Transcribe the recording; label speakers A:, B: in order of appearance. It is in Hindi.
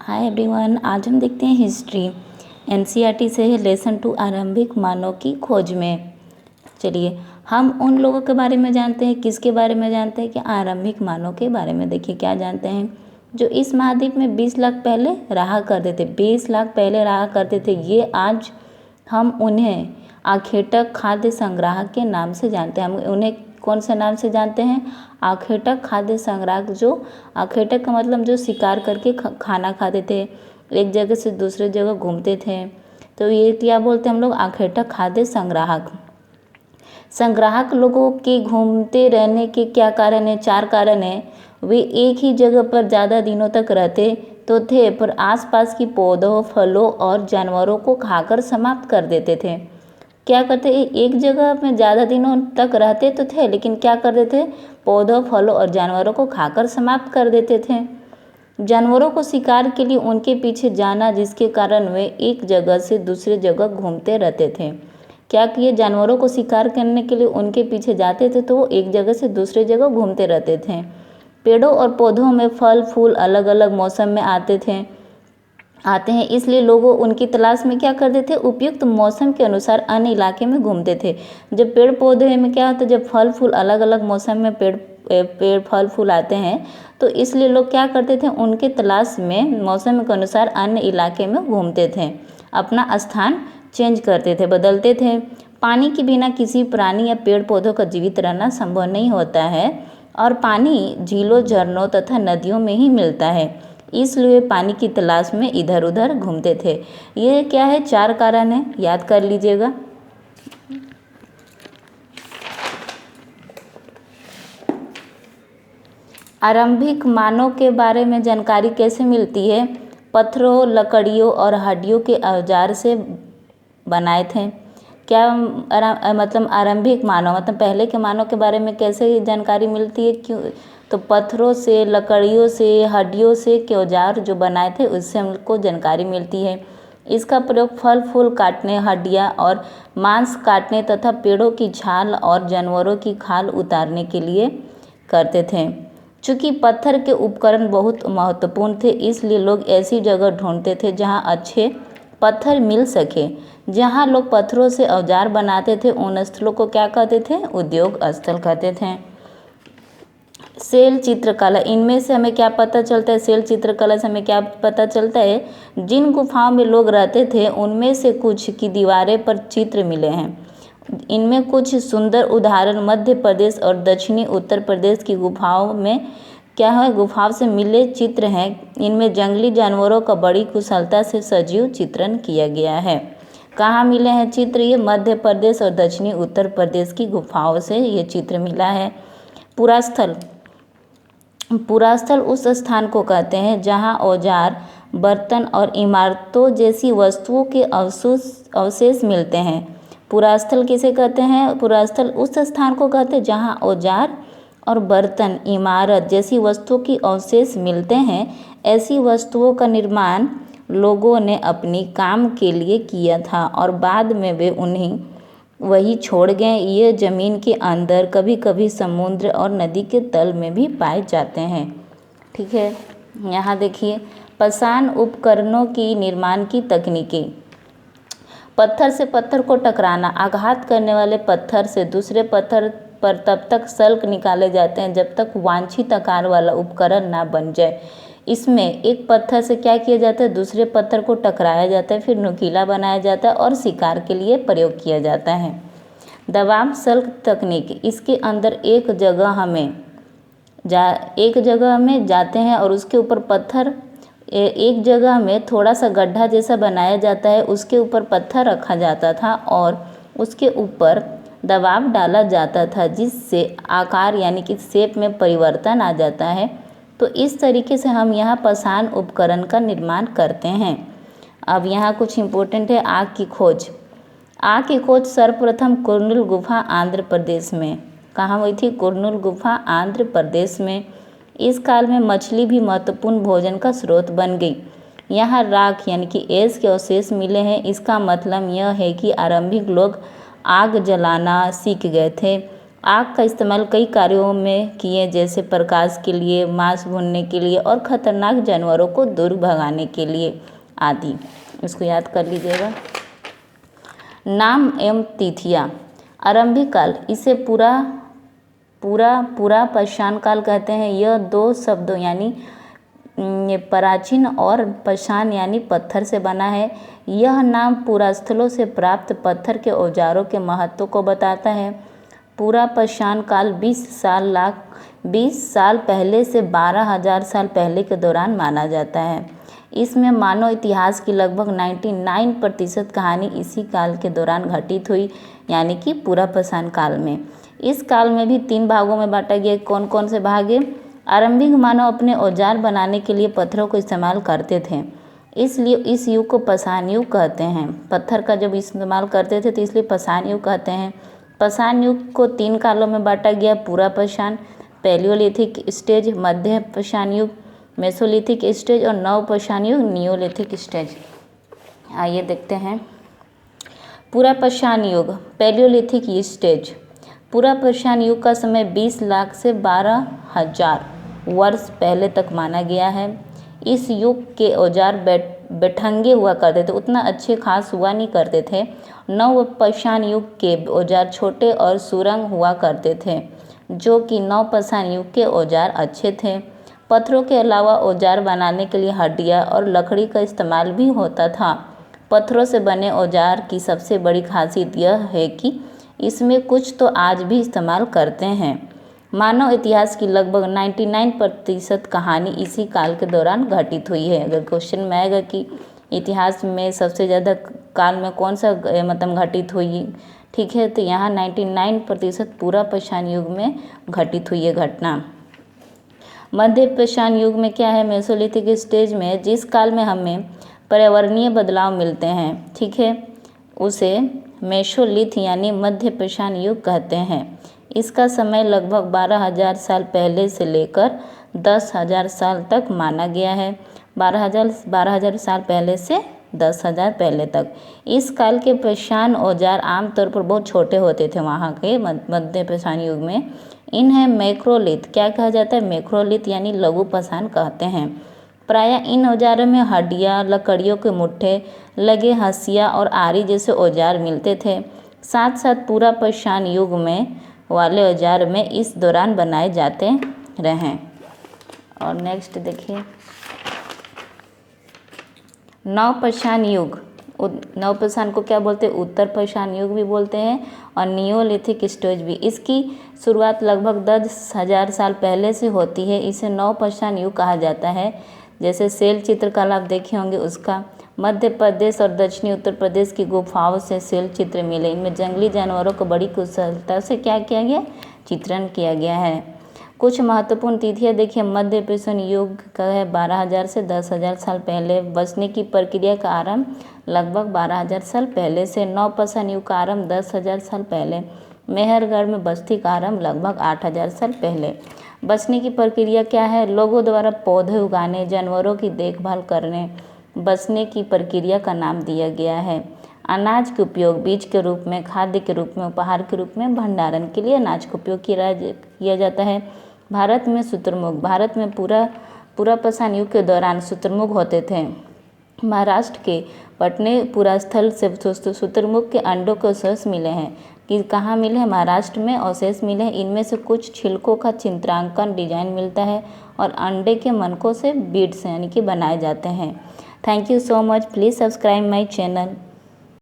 A: हाय एवरीवन, आज हम देखते हैं हिस्ट्री एनसीईआरटी से है लेसन 2 आरंभिक मानव की खोज में। चलिए हम उन लोगों के बारे में जानते हैं। किसके बारे में जानते हैं कि आरंभिक मानव के बारे में। देखिए क्या जानते हैं, जो इस महाद्वीप में 20 लाख पहले रहा करते थे। 20 लाख पहले रहा करते थे। ये आज हम उन्हें आखेटक खाद्य संग्राहक के नाम से जानते हैं। हम उन्हें कौन से नाम से जानते हैं? आखेटक खाद्य संग्राहक। जो आखेटक का मतलब जो शिकार करके खाना खाते थे, एक जगह से दूसरे जगह घूमते थे, तो ये क्या बोलते हैं हम लोग? आखेटक खाद्य संग्राहक। संग्राहक लोगों के घूमते रहने के क्या कारण है? 4 कारण है। वे एक ही जगह पर ज़्यादा दिनों तक रहते तो थे, पर आसपास की पौधों, फलों और जानवरों को खाकर समाप्त कर देते थे। क्या करते? एक जगह में ज़्यादा दिनों तक रहते तो थे, लेकिन क्या कर देते? पौधों, फलों और जानवरों को खाकर समाप्त कर देते थे। जानवरों को शिकार के लिए उनके पीछे जाना, जिसके कारण वे एक जगह से दूसरी जगह घूमते रहते थे। क्या किए? जानवरों को शिकार करने के लिए उनके पीछे जाते थे तो वो एक जगह से दूसरी जगह घूमते रहते थे। पेड़ों और पौधों में फल फूल अलग अलग मौसम में आते हैं, इसलिए लोग उनकी तलाश में क्या करते थे? उपयुक्त मौसम के अनुसार अन्य इलाके में घूमते थे। जब पेड़ पौधे में क्या होता है, जब फल फूल अलग अलग मौसम में पेड़ फल फूल आते हैं, तो इसलिए लोग क्या करते थे? उनके तलाश में मौसम के अनुसार अन्य इलाके में घूमते थे, अपना स्थान चेंज करते थे, बदलते थे। पानी के बिना किसी प्राणी या पेड़ पौधों का जीवित रहना संभव नहीं होता है, और पानी झीलों, झरनों तथा नदियों में ही मिलता है, इसलिए पानी की तलाश में इधर उधर घूमते थे। ये क्या है? 4 कारण है, याद कर लीजिएगा। आरंभिक मानव के बारे में जानकारी कैसे मिलती है? पत्थरों, लकड़ियों और हड्डियों के औजार से बनाए थे। क्या मतलब आरंभिक मानव मतलब पहले के मानव के बारे में कैसे जानकारी मिलती है? क्यों? तो पत्थरों से, लकड़ियों से, हड्डियों से के औजार जो बनाए थे उससे हमको जानकारी मिलती है। इसका प्रयोग फल फूल काटने, हड्डियाँ और मांस काटने तथा पेड़ों की छाल और जानवरों की खाल उतारने के लिए करते थे। चूँकि पत्थर के उपकरण बहुत महत्वपूर्ण थे, इसलिए लोग ऐसी जगह ढूंढते थे जहाँ अच्छे पत्थर मिल सके। जहाँ लोग पत्थरों से औजार बनाते थे उन स्थलों को क्या कहते थे? उद्योग स्थल कहते थे। सेल चित्रकला, इनमें से हमें क्या पता चलता है? सेल चित्रकला से हमें क्या पता चलता है? जिन गुफाओं में लोग रहते थे उनमें से कुछ की दीवारें पर चित्र मिले हैं। इनमें कुछ सुंदर उदाहरण मध्य प्रदेश और दक्षिणी उत्तर प्रदेश की गुफाओं में क्या है? गुफाओं से मिले चित्र हैं। इनमें जंगली जानवरों का बड़ी कुशलता से सजीव चित्रण किया गया है। कहाँ मिले हैं चित्र? ये मध्य प्रदेश और दक्षिणी उत्तर प्रदेश की गुफाओं से ये चित्र मिला है। पुरास्थल उस स्थान को कहते हैं जहाँ औजार, बर्तन और इमारतों जैसी वस्तुओं के अवशेष मिलते हैं। पुरास्थल किसे कहते हैं? पुरास्थल उस स्थान को कहते हैं जहाँ औजार और बर्तन, इमारत जैसी वस्तुओं की अवशेष मिलते हैं। ऐसी वस्तुओं का निर्माण लोगों ने अपनी काम के लिए किया था और बाद में वे उन्हें वही छोड़ गए। ये जमीन के अंदर, कभी कभी समुद्र और नदी के तल में भी पाए जाते हैं। ठीक है, यहाँ देखिए पाषाण उपकरणों की निर्माण की तकनीकें। पत्थर से पत्थर को टकराना, आघात करने वाले पत्थर से दूसरे पत्थर पर तब तक सल्क निकाले जाते हैं जब तक वांछित आकार वाला उपकरण ना बन जाए। इसमें एक पत्थर से क्या किया जाता है? दूसरे पत्थर को टकराया जाता है, फिर नुकीला बनाया जाता है और शिकार के लिए प्रयोग किया जाता है। दबाव सल्क तकनीक, इसके अंदर एक जगह में जाते हैं और उसके ऊपर पत्थर, एक जगह में थोड़ा सा गड्ढा जैसा बनाया जाता है, उसके ऊपर पत्थर रखा जाता था और उसके ऊपर दबाव डाला जाता था, जिससे आकार यानी कि शेप में परिवर्तन आ जाता है। तो इस तरीके से हम यहाँ पाषाण उपकरण का निर्माण करते हैं। अब यहाँ कुछ इम्पोर्टेंट है। आग की खोज। आग की खोज सर्वप्रथम कुरनूल गुफा आंध्र प्रदेश में। कहाँ हुई थी? कुरनूल गुफा आंध्र प्रदेश में। इस काल में मछली भी महत्वपूर्ण भोजन का स्रोत बन गई। यहाँ राख यानी कि ऐश के अवशेष मिले हैं। इसका मतलब यह है कि आरंभिक लोग आग जलाना सीख गए थे। आग का इस्तेमाल कई कार्यों में किए, जैसे प्रकाश के लिए, मांस भूनने के लिए और खतरनाक जानवरों को दूर भगाने के लिए आदि। इसको याद कर लीजिएगा। नाम एवं तिथियाँ। आरंभिक काल, इसे पुरापाषाण काल कहते हैं। यह दो शब्दों यानी प्राचीन और पाषाण यानी पत्थर से बना है। यह नाम पुरास्थलों से प्राप्त पत्थर के औजारों के महत्व को बताता है। पुरापाषाण काल 20 साल पहले से 12,000 साल पहले के दौरान माना जाता है। इसमें मानव इतिहास की लगभग 99% कहानी इसी काल के दौरान घटित हुई, यानी कि पुरापाषाण काल में। इस काल में भी 3 भागों में बांटा गया। कौन कौन से भाग है? आरंभिक मानव अपने औजार बनाने के लिए पत्थरों को इस्तेमाल करते थे, इसलिए इस युग को पाषाण युग कहते हैं। पत्थर का जब इस्तेमाल करते थे तो इसलिए पाषाण युग कहते हैं। पाषाण युग को 3 कालों में बांटा गया। पुरापाषाण, पैलियोलिथिक स्टेज, मध्य पाषाण युग, मेसोलिथिक स्टेज और नवपाषाण युग, नियोलिथिक स्टेज। आइए देखते हैं। पुरापाषाण युग, पैलियोलिथिक स्टेज। पुरापाषाण युग का समय 20 लाख से 12,000 वर्ष पहले तक माना गया है। इस युग के औजार बैठंगे हुआ करते थे, उतना अच्छे खास हुआ नहीं करते थे। नवपाषाण युग के औजार छोटे और सुरंग हुआ करते थे, जो कि नवपाषाण युग के औजार अच्छे थे। पत्थरों के अलावा औजार बनाने के लिए हड्डियाँ और लकड़ी का इस्तेमाल भी होता था। पत्थरों से बने औजार की सबसे बड़ी खासियत यह है कि इसमें कुछ तो आज भी इस्तेमाल करते हैं। मानव इतिहास की लगभग 99% कहानी इसी काल के दौरान घटित हुई है। अगर क्वेश्चन में आएगा कि इतिहास में सबसे ज़्यादा काल में कौन सा घटित हुई, ठीक है, तो यहाँ 99% पुरापाषाण युग में घटित हुई है घटना। मध्यपाषाण युग में क्या है? मेसोलिथिक स्टेज में जिस काल में हमें पर्यावरणीय बदलाव मिलते हैं, ठीक है, उसे मेसोलिथ यानी मध्यपाषाण युग कहते हैं। इसका समय लगभग 12,000 साल पहले से लेकर 10,000 साल तक माना गया है। 12,000 साल पहले से 10,000 पहले तक। इस काल के पाषाण औजार आमतौर पर बहुत छोटे होते थे वहाँ के मध्यपाषाण युग में। इन्हें मैक्रोलिथ क्या कहा जाता है? मैक्रोलिथ यानी लघु पाषाण कहते हैं। प्रायः इन औजारों में हड्डियाँ, लकड़ियों के मुट्ठे लगे हंसिया और आरी जैसे औजार मिलते थे। साथ साथ पुरापाषाण युग में वाले औजार में इस दौरान बनाए जाते रहे। और नेक्स्ट देखिए, नवपाषाण युग। नवपाषाण को क्या बोलते हैं? उत्तरपाषाण युग भी बोलते हैं और नियोलिथिक स्टेज भी। इसकी शुरुआत लगभग 10,000 साल पहले से होती है। इसे नवपाषाण युग कहा जाता है। जैसे शैल चित्रकला आप देखे होंगे उसका। मध्य प्रदेश और दक्षिणी उत्तर प्रदेश की गुफाओं से शैल चित्र मिले। इनमें जंगली जानवरों को बड़ी कुशलता से क्या किया गया? चित्रण किया गया है। कुछ महत्वपूर्ण तिथियां देखिए। मध्यपाषाण युग का है 12,000 से 10,000 साल पहले। बसने की प्रक्रिया का आरंभ लगभग 12,000 साल पहले से। नवपाषाण युग का आरंभ 10,000 साल पहले। मेहरगढ़ में बस्ती का आरंभ लगभग 8,000 साल पहले। बसने की प्रक्रिया क्या है? लोगों द्वारा पौधे उगाने, जानवरों की देखभाल करने बसने की प्रक्रिया का नाम दिया गया है। अनाज के उपयोग बीज के रूप में, खाद्य के रूप में, उपहार के रूप में, भंडारण के लिए अनाज का उपयोग किया जाता है। भारत में शुतुरमुर्ग। भारत में पुरापाषाण युग के दौरान शुतुरमुर्ग होते थे। महाराष्ट्र के पटने पुरास्थल से शुतुरमुर्ग के अंडों के अवशेष मिले हैं। कि कहाँ मिले हैं? महाराष्ट्र में अवशेष मिले हैं। इनमें से कुछ छिलकों का चित्रांकन डिजाइन मिलता है और अंडे के मनकों से बीड्स यानी कि बनाए जाते हैं। Thank you so much. Please subscribe my channel.